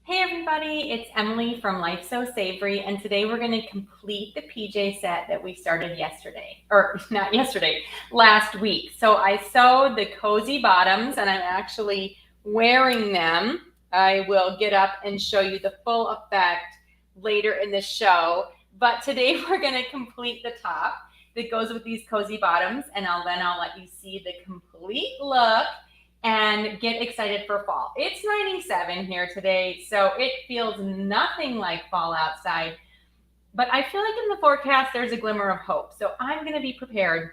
Hey everybody, it's Emily from Life So Savory, and today we're going to complete the PJ set that we started yesterday, or not yesterday, last week. So I sewed the cozy bottoms, and I'm actually wearing them. I will get up and show you the full effect later in the show, but today we're going to complete the top that goes with these cozy bottoms, and then I'll let you see the complete look and get excited for fall. It's 97 here today, so it feels nothing like fall outside. But I feel like in the forecast, there's a glimmer of hope. So I'm going to be prepared,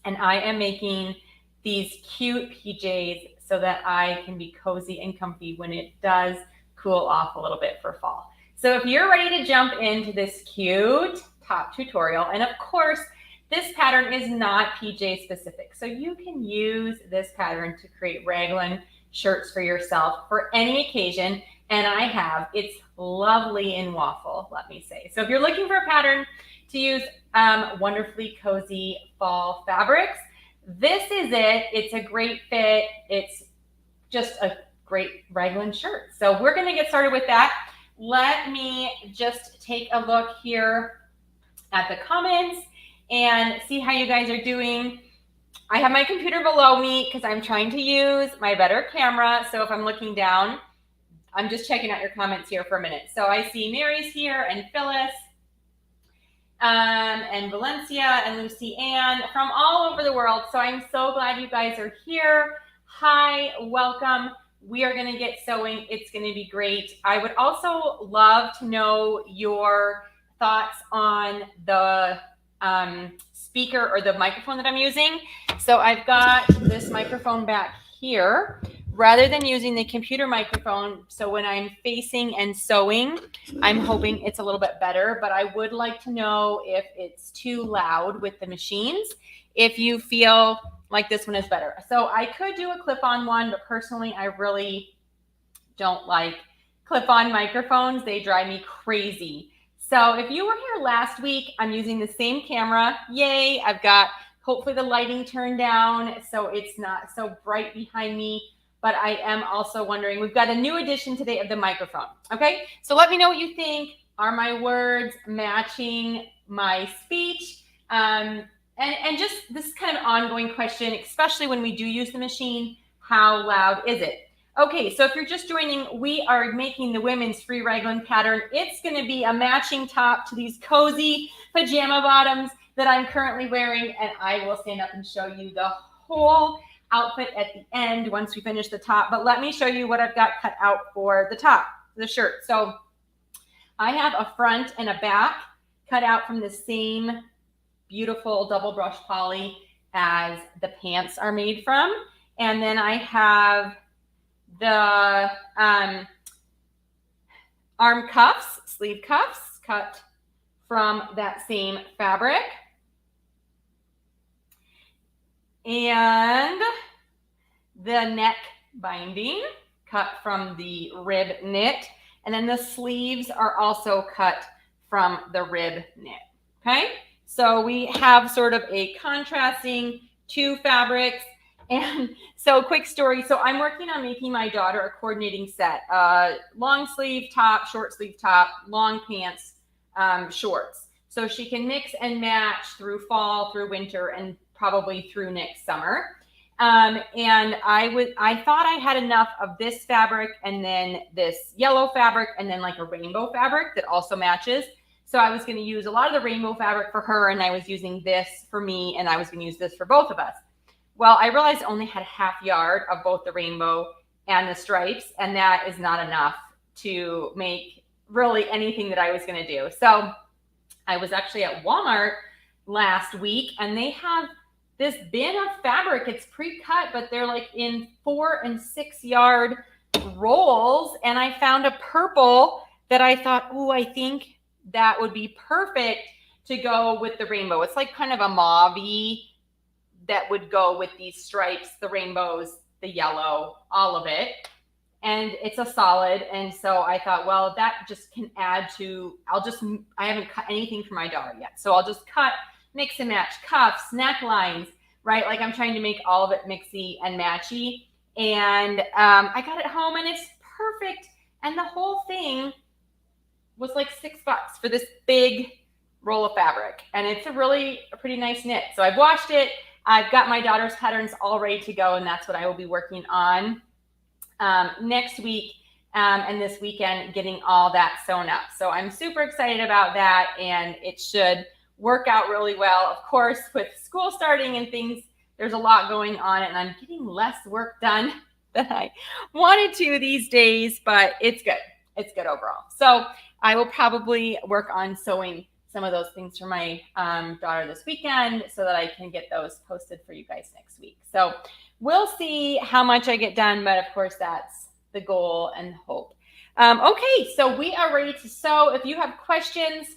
and I am making these cute PJs so that I can be cozy and comfy when it does cool off a little bit for fall. So if you're ready to jump into this cute top tutorial, and of course, this pattern is not PJ specific, so you can use this pattern to create raglan shirts for yourself for any occasion, and I have. It's lovely in waffle, let me say. So if you're looking for a pattern to use wonderfully cozy fall fabrics, this is it. It's a great fit. It's just a great raglan shirt. So we're going to get started with that. Let me just take a look here at the comments and see how you guys are doing. I have my computer below me because I'm trying to use my better camera. So if I'm looking down, I'm just checking out your comments here for a minute. So I see Mary's here and Phyllis and Valencia and Lucy Ann from all over the world. So I'm so glad you guys are here. Hi, welcome. We are going to get sewing. It's going to be great. I would also love to know your thoughts on the speaker or the microphone that I'm using. So I've got this microphone back here rather than using the computer microphone. So when I'm facing and sewing, I'm hoping it's a little bit better, but I would like to know if it's too loud with the machines, if you feel like this one is better. So I could do a clip-on one, but personally, I really don't like clip-on microphones. They drive me crazy. So if you were here last week, I'm using the same camera. Yay, I've got hopefully the lighting turned down so it's not so bright behind me. But I am also wondering, we've got a new edition today of the microphone. Okay, so let me know what you think. Are my words matching my speech? And just this kind of ongoing question, especially when we do use the machine, how loud is it? Okay, so if you're just joining, we are making the women's free raglan pattern. It's going to be a matching top to these cozy pajama bottoms that I'm currently wearing, and I will stand up and show you the whole outfit at the end once we finish the top. But let me show you what I've got cut out for the top, the shirt. So I have a front and a back cut out from the same beautiful double brush poly as the pants are made from. And then I have the arm cuffs, sleeve cuffs, cut from that same fabric. And the neck binding cut from the rib knit. And then the sleeves are also cut from the rib knit. Okay, so we have sort of a contrasting two fabrics. And so quick story. So I'm working on making my daughter a coordinating set, long sleeve top, short sleeve top, long pants, shorts. So she can mix and match through fall, through winter, and probably through next summer. And I thought I had enough of this fabric and then this yellow fabric and then like a rainbow fabric that also matches. So I was going to use a lot of the rainbow fabric for her, and I was using this for me, and I was going to use this for both of us. Well, I realized I only had a half yard of both the rainbow and the stripes, and that is not enough to make really anything that I was going to do. So I was actually at Walmart last week, and they have this bin of fabric. It's pre-cut, but they're like in 4 and 6 yard rolls. And I found a purple that I thought, oh, I think that would be perfect to go with the rainbow. It's like kind of a mauve-y that would go with these stripes, the rainbows, the yellow, all of it. And it's a solid. And so I thought, well, that just can add to, I haven't cut anything for my daughter yet. So I'll just cut, mix and match cuffs, necklines, right? Like I'm trying to make all of it mixy and matchy. And I got it home and it's perfect. And the whole thing was like $6 for this big roll of fabric. And it's a pretty nice knit. So I've washed it. I've got my daughter's patterns all ready to go, and that's what I will be working on next week and this weekend, getting all that sewn up. So I'm super excited about that, and it should work out really well. Of course, with school starting and things, there's a lot going on, and I'm getting less work done than I wanted to these days, but it's good. It's good overall. So I will probably work on sewing some of those things for my daughter this weekend so that I can get those posted for you guys next week. So we'll see how much I get done, but of course that's the goal and hope. Okay, so we are ready to sew. If you have questions,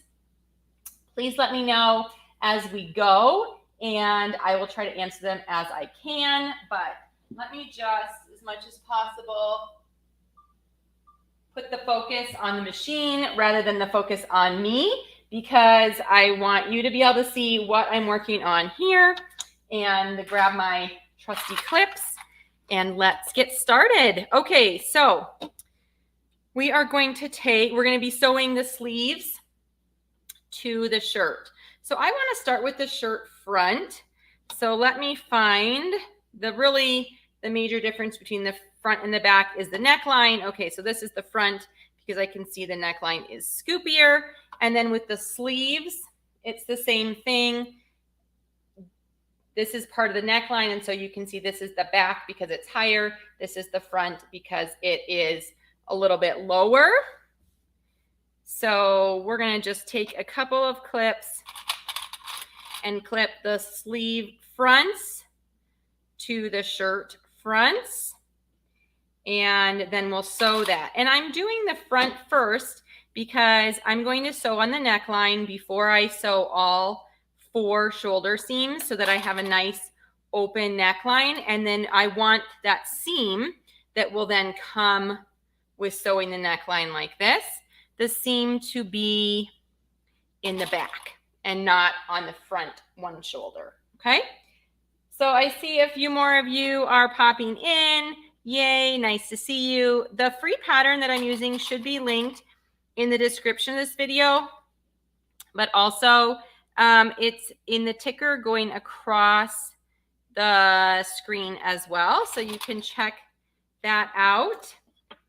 please let me know as we go, and I will try to answer them as I can, but let me just, as much as possible, put the focus on the machine rather than the focus on me, because I want you to be able to see what I'm working on here. And grab my trusty clips and let's get started. Okay, so we're going to be sewing the sleeves to the shirt. So I want to start with the shirt front. So let me find the major difference between the front and the back is the neckline. Okay, so this is the front because I can see the neckline is scoopier. And then with the sleeves, it's the same thing. This is part of the neckline, and so you can see this is the back because it's higher. This is the front because it is a little bit lower. So we're going to just take a couple of clips and clip the sleeve fronts to the shirt fronts, and then we'll sew that. And I'm doing the front first because I'm going to sew on the neckline before I sew all 4 shoulder seams so that I have a nice open neckline. And then I want that seam that will then come with sewing the neckline like this, the seam to be in the back and not on the front one shoulder. Okay, so I see a few more of you are popping in. Yay, nice to see you. The free pattern that I'm using should be linked in the description of this video, but also it's in the ticker going across the screen as well, so you can check that out.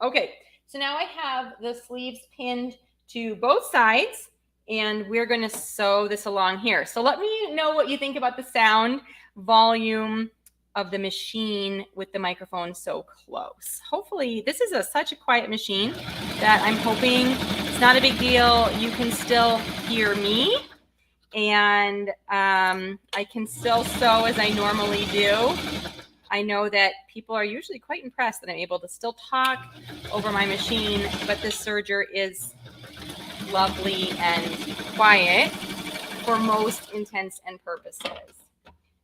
Okay, so now I have the sleeves pinned to both sides, and we're going to sew this along here. So let me know what you think about the sound volume of the machine with the microphone so close. Hopefully, this is such a quiet machine that I'm hoping it's not a big deal. You can still hear me, and I can still sew as I normally do. I know that people are usually quite impressed that I'm able to still talk over my machine, but this serger is lovely and quiet for most intents and purposes.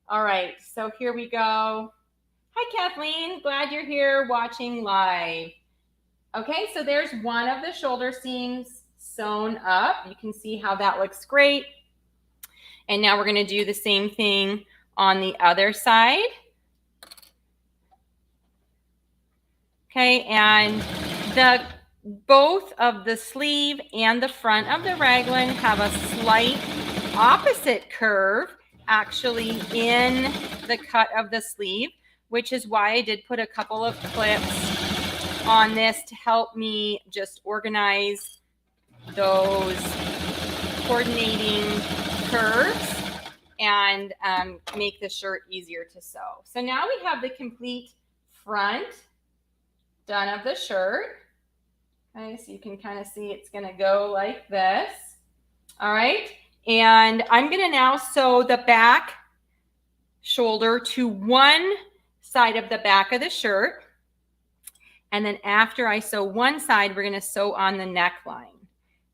All right, so here we go. Hi, Kathleen. Glad you're here watching live. Okay, so there's one of the shoulder seams sewn up. You can see how that looks great. And now we're going to do the same thing on the other side. Okay, and both of the sleeve and the front of the raglan have a slight opposite curve actually in the cut of the sleeve, which is why I did put a couple of clips on this to help me just organize those coordinating curves and make the shirt easier to sew. So now we have the complete front done of the shirt. Okay, so you can kind of see it's going to go like this. All right. And I'm going to now sew the back shoulder to one side of the back of the shirt. And then after I sew one side, we're going to sew on the neckline.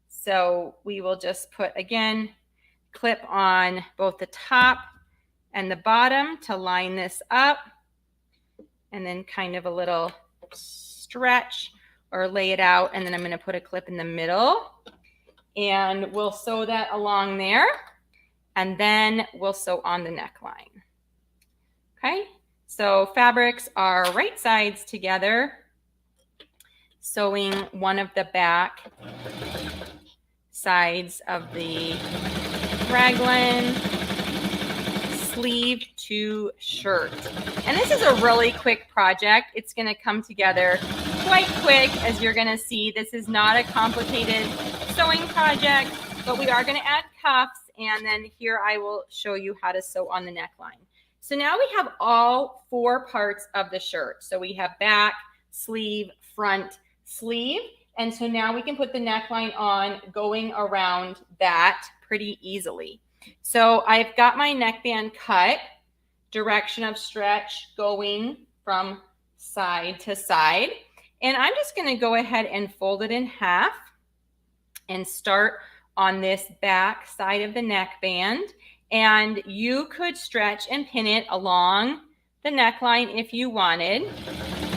So we will just put, again, clip on both the top and the bottom to line this up. And then kind of a little stretch or lay it out. And then I'm going to put a clip in the middle. And we'll sew that along there, and then we'll sew on the neckline. Okay, so fabrics are right sides together. sewing one of the back sides of the raglan sleeve to shirt. And this is a really quick project. It's going to come together quite quick, as you're going to see. This is not a complicated sewing project, but we are going to add cuffs, and then here I will show you how to sew on the neckline. So now we have all 4 parts of the shirt. So we have back, sleeve, front, sleeve. And so now we can put the neckline on, going around that pretty easily. So I've got my neckband cut, direction of stretch going from side to side. And I'm just going to go ahead and fold it in half and start on this back side of the neckband. And you could stretch and pin it along the neckline if you wanted,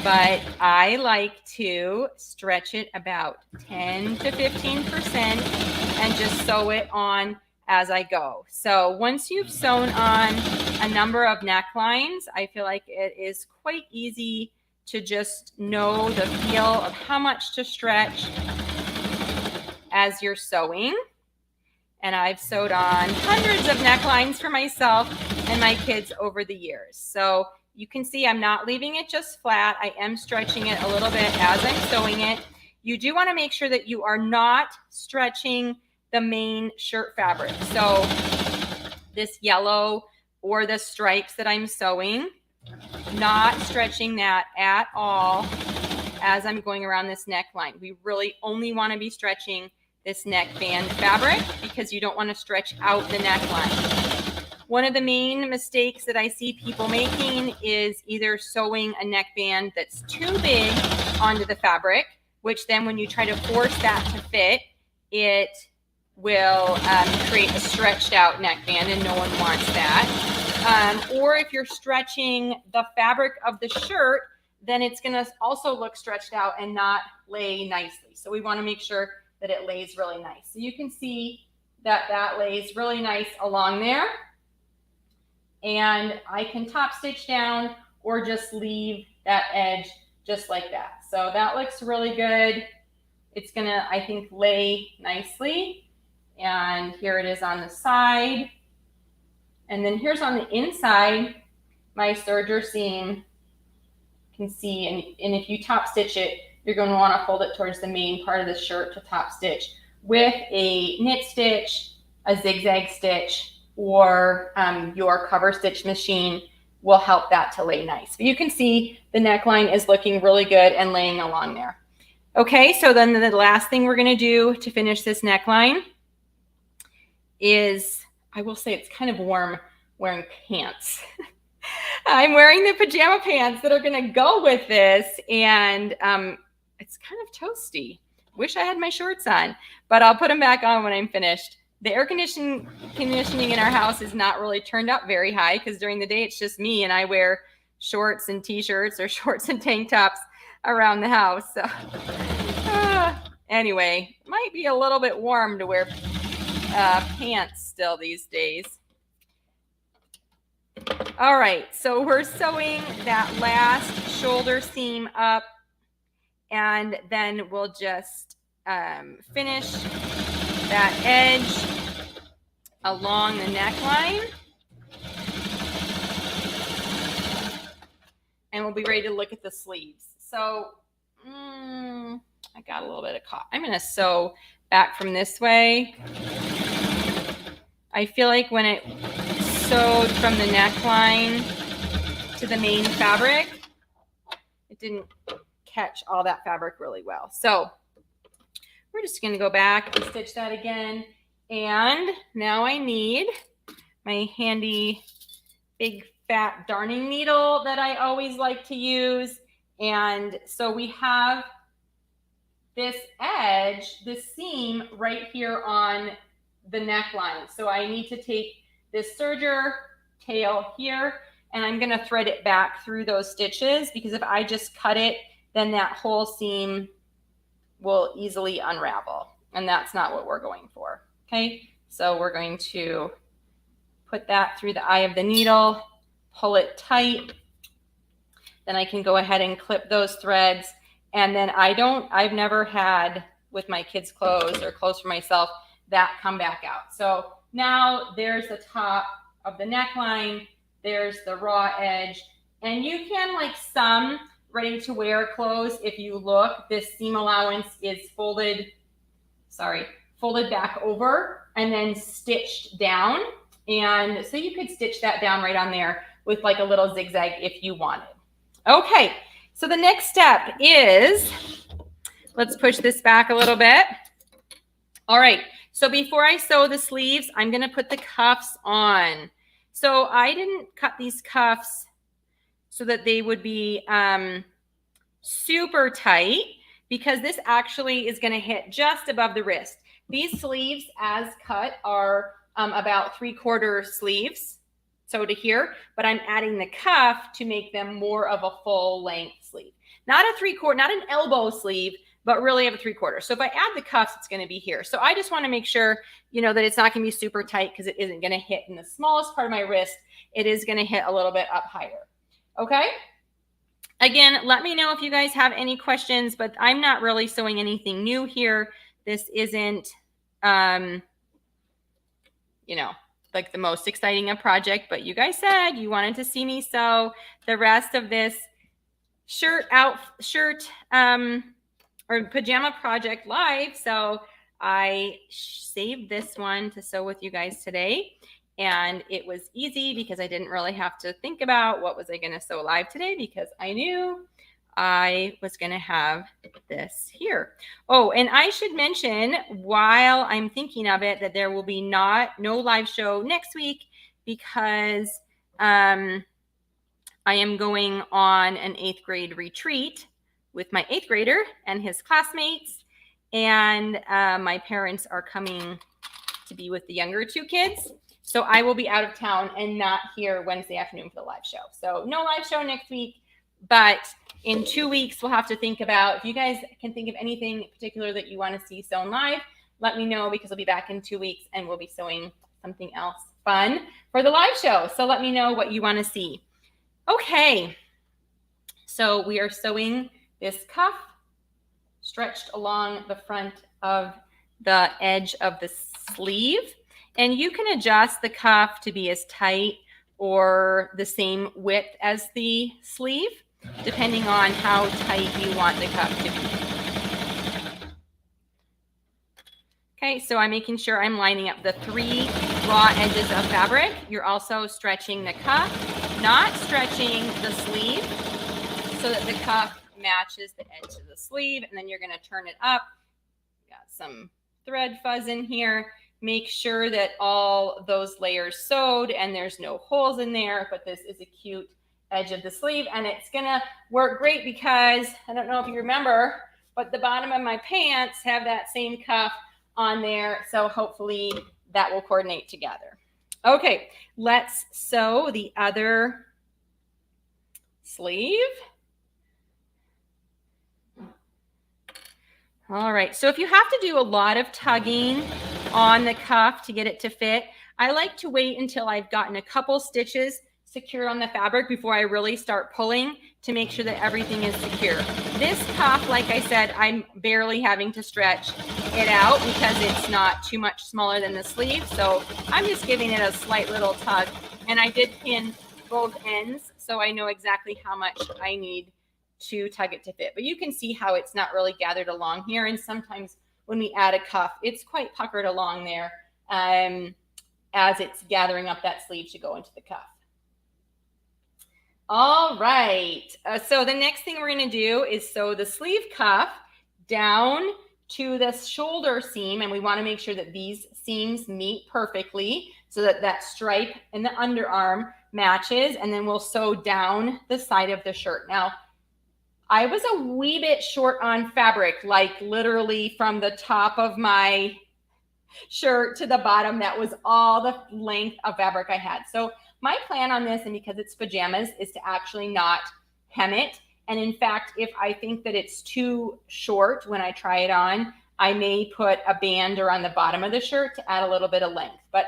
but I like to stretch it about 10 to 15% and just sew it on as I go. So once you've sewn on a number of necklines, I feel like it is quite easy to just know the feel of how much to stretch as you're sewing. And I've sewed on hundreds of necklines for myself and my kids over the years. So you can see I'm not leaving it just flat. I am stretching it a little bit as I'm sewing it. You do want to make sure that you are not stretching the main shirt fabric. So this yellow or the stripes that I'm sewing, not stretching that at all as I'm going around this neckline. We really only want to be stretching this neckband fabric because you don't want to stretch out the neckline. One of the main mistakes that I see people making is either sewing a neckband that's too big onto the fabric, which then when you try to force that to fit, it will create a stretched out neckband, and no one wants that. Or if you're stretching the fabric of the shirt, then it's going to also look stretched out and not lay nicely. So we want to make sure that it lays really nice. So you can see that that lays really nice along there. And I can top stitch down or just leave that edge just like that. So that looks really good. It's gonna, I think, lay nicely. And here it is on the side. And then here's on the inside, my serger seam. You can see, and if you top stitch it, you're going to want to fold it towards the main part of the shirt to top stitch with a knit stitch, a zigzag stitch, or your cover stitch machine will help that to lay nice. But you can see the neckline is looking really good and laying along there. Okay, so then the last thing we're going to do to finish this neckline is, I will say it's kind of warm wearing pants. I'm wearing the pajama pants that are going to go with this, and it's kind of toasty. Wish I had my shorts on, but I'll put them back on when I'm finished. The air conditioning in our house is not really turned up very high because during the day it's just me and I wear shorts and t-shirts or shorts and tank tops around the house. So anyway, it might be a little bit warm to wear pants still these days. All right, so we're sewing that last shoulder seam up, and then we'll just finish that edge along the neckline. And we'll be ready to look at the sleeves. So I got a little bit of caught. I'm going to sew back from this way. I feel like when it sewed from the neckline to the main fabric, it didn't catch all that fabric really well. So we're just going to go back and stitch that again. And now I need my handy big fat darning needle that I always like to use. And so we have this edge, this seam right here on the neckline. So I need to take this serger tail here, and I'm going to thread it back through those stitches, because if I just cut it, then that whole seam will easily unravel, and that's not what we're going for. Okay, so we're going to put that through the eye of the needle, pull it tight. Then I can go ahead and clip those threads And then I've never had with my kids' clothes or clothes for myself that come back out. So now there's the top of the neckline, there's the raw edge, and you can, like some ready to wear clothes, if you look, this seam allowance is folded back over and then stitched down. And so you could stitch that down right on there with like a little zigzag if you wanted. Okay, so the next step is, let's push this back a little bit. All right, so before I sew the sleeves, I'm gonna put the cuffs on. So I didn't cut these cuffs so that they would be super tight, because this actually is gonna hit just above the wrist. These sleeves as cut are about 3/4 sleeves, so to here, but I'm adding the cuff to make them more of a full length sleeve. Not a 3/4, not an elbow sleeve, but really of a 3/4. So if I add the cuffs, it's gonna be here. So I just wanna make sure, that it's not gonna be super tight, because it isn't gonna hit in the smallest part of my wrist. It is gonna hit a little bit up higher, okay? Again, let me know if you guys have any questions, but I'm not really sewing anything new here. This isn't, like the most exciting a project, but you guys said you wanted to see me sew the rest of this shirt or pajama project live. So I saved this one to sew with you guys today. And it was easy because I didn't really have to think about what was I going to sew live today, because I knew I was going to have this here. Oh, and I should mention, while I'm thinking of it, that there will be no live show next week, because I am going on an 8th grade retreat with my 8th grader and his classmates, and my parents are coming to be with the younger 2 kids. So I will be out of town and not here Wednesday afternoon for the live show. So no live show next week, but in 2 weeks, we'll have to think about, if you guys can think of anything particular that you want to see sewn live, let me know, because I'll be back in 2 weeks and we'll be sewing something else fun for the live show. So let me know what you want to see. Okay, so we are sewing this cuff stretched along the front of the edge of the sleeve. And you can adjust the cuff to be as tight or the same width as the sleeve, depending on how tight you want the cuff to be. Okay, so I'm making sure I'm lining up the 3 raw edges of fabric. You're also stretching the cuff, not stretching the sleeve, so that the cuff matches the edge of the sleeve, and then you're going to turn it up. Got some thread fuzz in here. Make sure that all those layers sewed and there's no holes in there, but this is a cute edge of the sleeve, and it's gonna work great because, I don't know if you remember, but the bottom of my pants have that same cuff on there, so hopefully that will coordinate together. Okay, let's sew the other sleeve. All right, so if you have to do a lot of tugging on the cuff to get it to fit, I like to wait until I've gotten a couple stitches secured on the fabric before I really start pulling, to make sure that everything is secure. This cuff, like I said, I'm barely having to stretch it out because it's not too much smaller than the sleeve. So I'm just giving it a slight little tug, and I did pin both ends, so I know exactly how much I need to tug it to fit. But you can see how it's not really gathered along here, and sometimes when we add a cuff, it's quite puckered along there as it's gathering up that sleeve to go into the cuff. All right, so the next thing we're going to do is sew the sleeve cuff down to the shoulder seam, and we want to make sure that these seams meet perfectly so that that stripe in the underarm matches, and then we'll sew down the side of the shirt. Now, I was a wee bit short on fabric, like literally from the top of my shirt to the bottom. That was all the length of fabric I had. So my plan on this, and because it's pajamas, is to actually not hem it. And in fact, if I think that it's too short when I try it on, I may put a band around the bottom of the shirt to add a little bit of length. But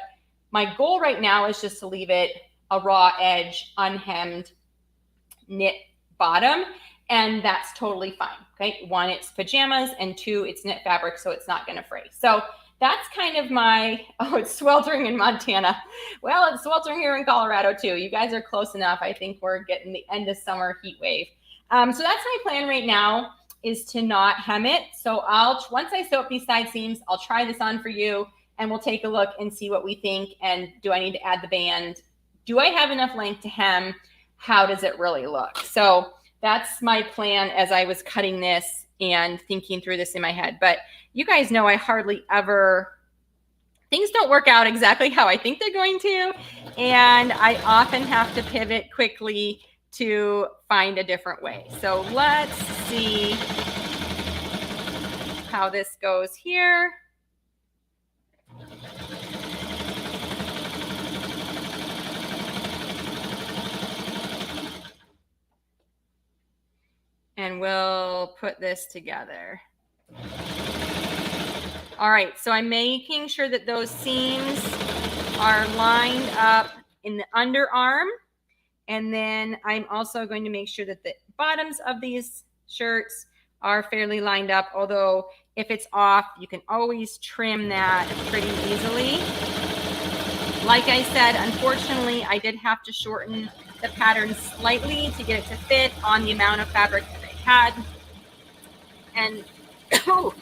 my goal right now is just to leave it a raw edge, unhemmed knit bottom. And that's totally fine. Okay. 1, it's pajamas, and 2, it's knit fabric, so it's not going to fray. So that's kind of my, oh, it's sweltering in Montana. Well, it's sweltering here in Colorado too. You guys are close enough. I think we're getting the end of summer heat wave. So that's my plan right now, is to not hem it. So once I sew up these side seams, I'll try this on for you, and we'll take a look and see what we think. And do I need to add the band? Do I have enough length to hem? How does it really look? So that's my plan as I was cutting this and thinking through this in my head. But you guys know I hardly ever, things don't work out exactly how I think they're going to. And I often have to pivot quickly to find a different way. So let's see how this goes here. And we'll put this together. All right, so I'm making sure that those seams are lined up in the underarm. And then I'm also going to make sure that the bottoms of these shirts are fairly lined up. Although if it's off, you can always trim that pretty easily. Like I said, unfortunately, I did have to shorten the pattern slightly to get it to fit on the amount of fabric that I had. And oh,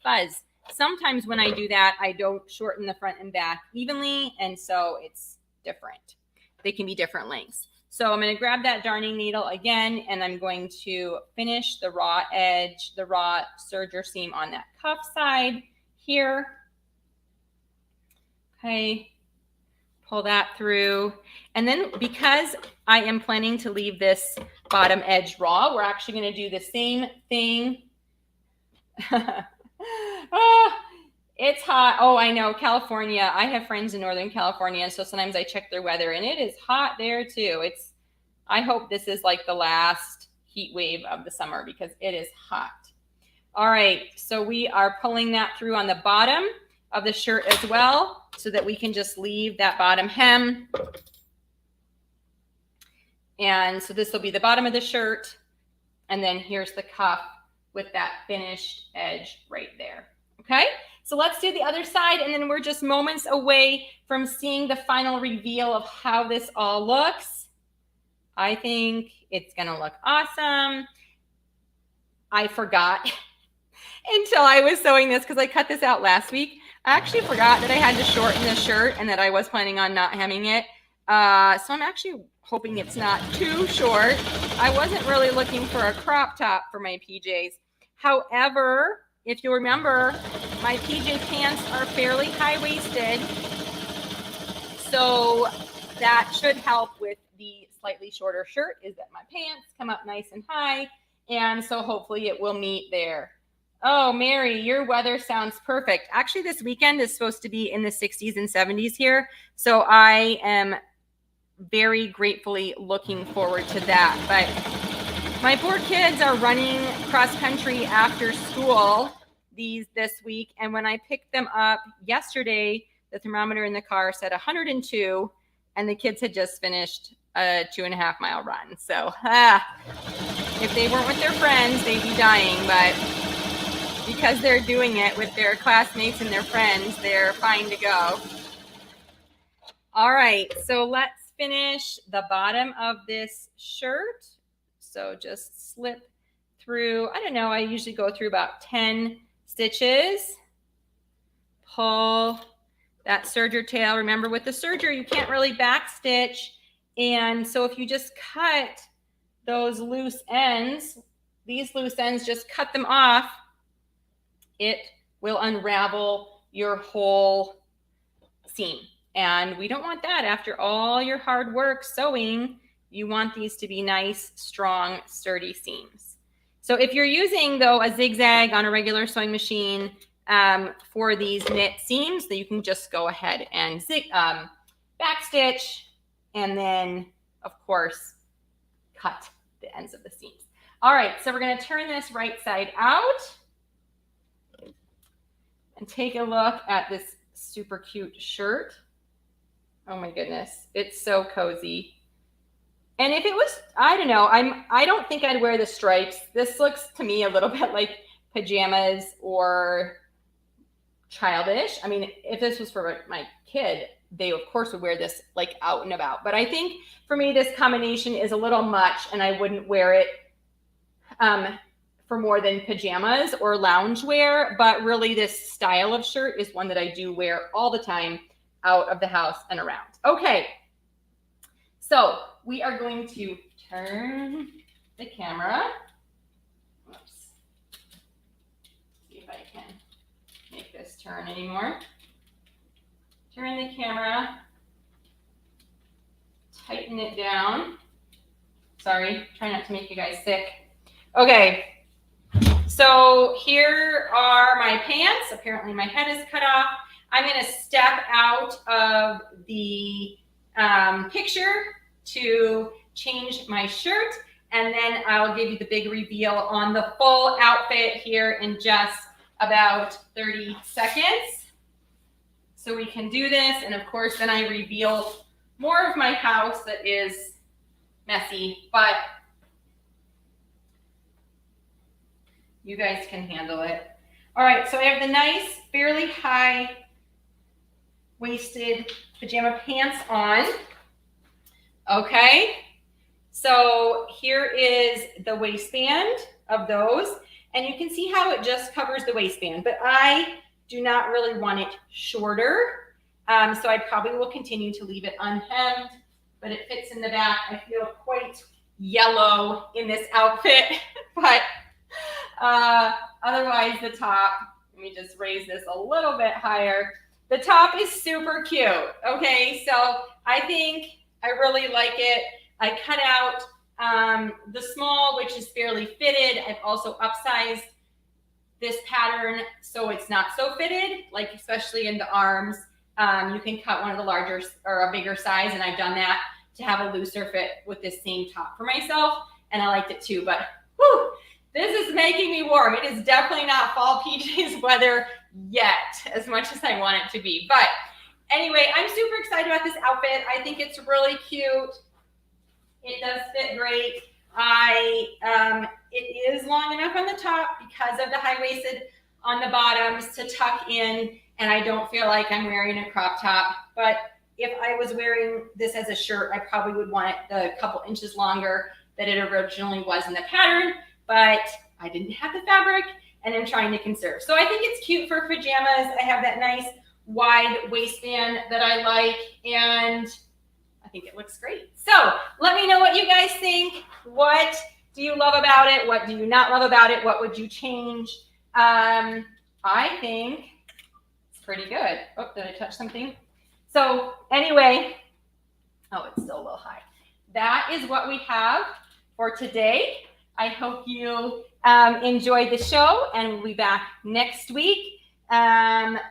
fuzz. Sometimes when I do that, I don't shorten the front and back evenly, and so it's different. They can be different lengths. So I'm going to grab that darning needle again, and I'm going to finish the raw edge, the raw serger seam on that cuff side here. Okay, pull that through. And then because I am planning to leave this bottom edge raw, we're actually going to do the same thing. Oh, it's hot. Oh, I know, California. I have friends in Northern California, so sometimes I check their weather, and it is hot there too. I hope this is like the last heat wave of the summer, because it is hot. All right, so we are pulling that through on the bottom of the shirt as well, so that we can just leave that bottom hem. And so this will be the bottom of the shirt, and then here's the cuff with that finished edge right there. Okay, so let's do the other side, and then we're just moments away from seeing the final reveal of how this all looks. I think it's gonna look awesome. I forgot until I was sewing this, because I cut this out last week. I actually forgot that I had to shorten the shirt and that I was planning on not hemming it. So I'm actually hoping it's not too short. I wasn't really looking for a crop top for my PJs. However, if you remember, my PJ pants are fairly high-waisted, so that should help with the slightly shorter shirt, is that my pants come up nice and high, and so hopefully it will meet there. Oh, Mary, your weather sounds perfect. Actually, this weekend is supposed to be in the 60s and 70s here, so I am very gratefully looking forward to that. But my 4 kids are running cross country after school this week, and when I picked them up yesterday, the thermometer in the car said 102, and the kids had just finished a 2.5 mile run. So if they weren't with their friends, they'd be dying, but because they're doing it with their classmates and their friends, they're fine to go. All right, so let's finish the bottom of this shirt. So just slip through, I don't know, I usually go through about 10 stitches. Pull that serger tail. Remember, with the serger, you can't really back stitch. And so if you just cut those loose ends, these loose ends, just cut them off, it will unravel your whole seam. And we don't want that after all your hard work sewing. You want these to be nice, strong, sturdy seams. So if you're using, though, a zigzag on a regular sewing machine for these knit seams, then you can just go ahead and backstitch, and then, of course, cut the ends of the seams. All right, so we're going to turn this right side out and take a look at this super cute shirt. Oh my goodness, it's so cozy. And if it was, I don't know, I don't think I'd wear the stripes. This looks to me a little bit like pajamas or childish. I mean, if this was for my kid, they of course would wear this like out and about. But I think for me, this combination is a little much, and I wouldn't wear it for more than pajamas or loungewear. But really, this style of shirt is one that I do wear all the time out of the house and around. Okay, so we are going to turn the camera. Oops. See if I can make this turn anymore. Turn the camera. Tighten it down. Sorry, try not to make you guys sick. Okay, so here are my pants. Apparently my head is cut off. I'm going to step out of the picture to change my shirt, and then I'll give you the big reveal on the full outfit here in just about 30 seconds. So we can do this, and of course then I reveal more of my house that is messy, but you guys can handle it. All right, so I have the nice, fairly high waisted pajama pants on. Okay, so here is the waistband of those, and you can see how it just covers the waistband, but I do not really want it shorter, so I probably will continue to leave it unhemmed, but it fits in the back. I feel quite yellow in this outfit, but otherwise the top, let me just raise this a little bit higher. The top is super cute. Okay, so I think I really like it. I cut out the small, which is fairly fitted. I've also upsized this pattern so it's not so fitted, like especially in the arms. You can cut one of the larger or a bigger size, and I've done that to have a looser fit with this same top for myself, and I liked it too. But whew, this is making me warm. It is definitely not fall PJs weather yet, as much as I want it to be. But anyway, I'm super excited about this outfit. I think it's really cute. It does fit great. It is long enough on the top because of the high-waisted on the bottoms to tuck in, and I don't feel like I'm wearing a crop top. But if I was wearing this as a shirt, I probably would want it a couple inches longer than it originally was in the pattern, but I didn't have the fabric, and I'm trying to conserve. So I think it's cute for pajamas. I have that nice wide waistband that I like, and I think it looks great. So let me know what you guys think. What do you love about it? What do you not love about it? What would you change? I think it's pretty good. Oh, did I touch something? So anyway, oh, it's still a little high. That is what we have for today. I hope you enjoyed the show, and we'll be back next week.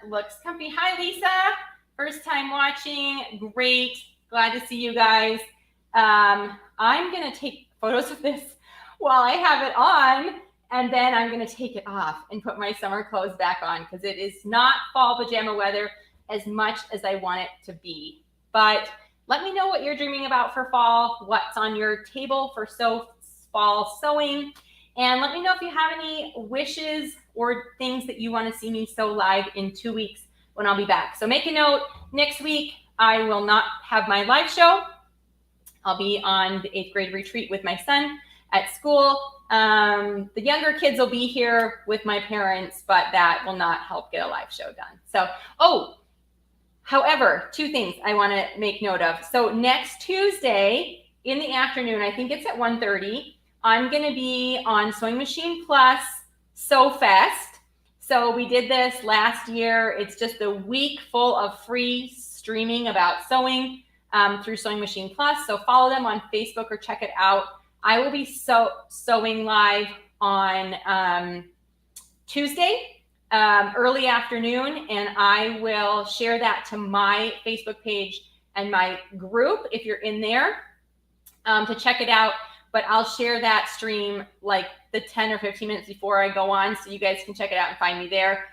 Looks comfy. Hi, Lisa. First time watching. Great. Glad to see you guys. I'm going to take photos of this while I have it on, and then I'm going to take it off and put my summer clothes back on because it is not fall pajama weather as much as I want it to be. But let me know what you're dreaming about for fall, what's on your table for fall sewing, and let me know if you have any wishes or things that you want to see me sew live in 2 weeks when I'll be back. So make a note, next week I will not have my live show. I'll be on the 8th grade retreat with my son at school. The younger kids will be here with my parents, but that will not help get a live show done. So, however, 2 things I want to make note of. So next Tuesday in the afternoon, I think it's at 1:30, I'm going to be on Sewing Machine Plus Sew Fest. So we did this last year. It's just a week full of free streaming about sewing through Sewing Machine Plus. So follow them on Facebook or check it out. I will be sewing live on Tuesday, early afternoon, and I will share that to my Facebook page and my group if you're in there to check it out. But I'll share that stream like the 10 or 15 minutes before I go on, so you guys can check it out and find me there.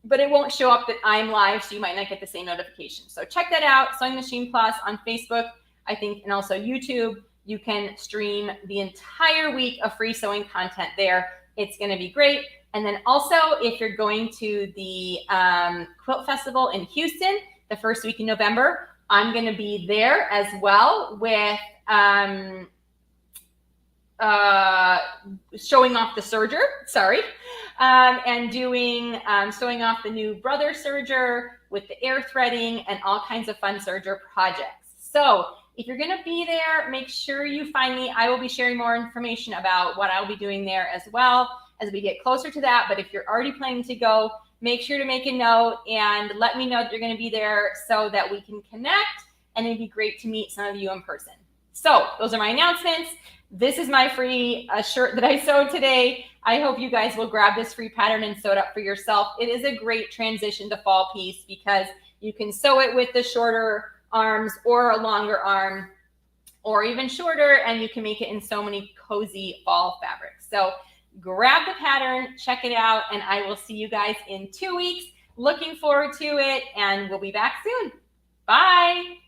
But it won't show up that I'm live, so you might not get the same notification. So check that out, Sewing Machine Plus on Facebook, I think, and also YouTube. You can stream the entire week of free sewing content there. It's going to be great. And then also, if you're going to the Quilt Festival in Houston, the first week in November, I'm going to be there as well with showing off the serger, and doing showing off the new Brother serger with the air threading and all kinds of fun serger projects. So if you're going to be there, make sure you find me. I will be sharing more information about what I'll be doing there as well as we get closer to that. But if you're already planning to go, make sure to make a note and let me know that you're going to be there so that we can connect, and it'd be great to meet some of you in person. So those are my announcements. This is my free shirt that I sewed today. I hope you guys will grab this free pattern and sew it up for yourself. It is a great transition to fall piece because you can sew it with the shorter arms or a longer arm or even shorter, and you can make it in so many cozy fall fabrics. So grab the pattern, check it out, and I will see you guys in 2 weeks. Looking forward to it, and we'll be back soon. Bye.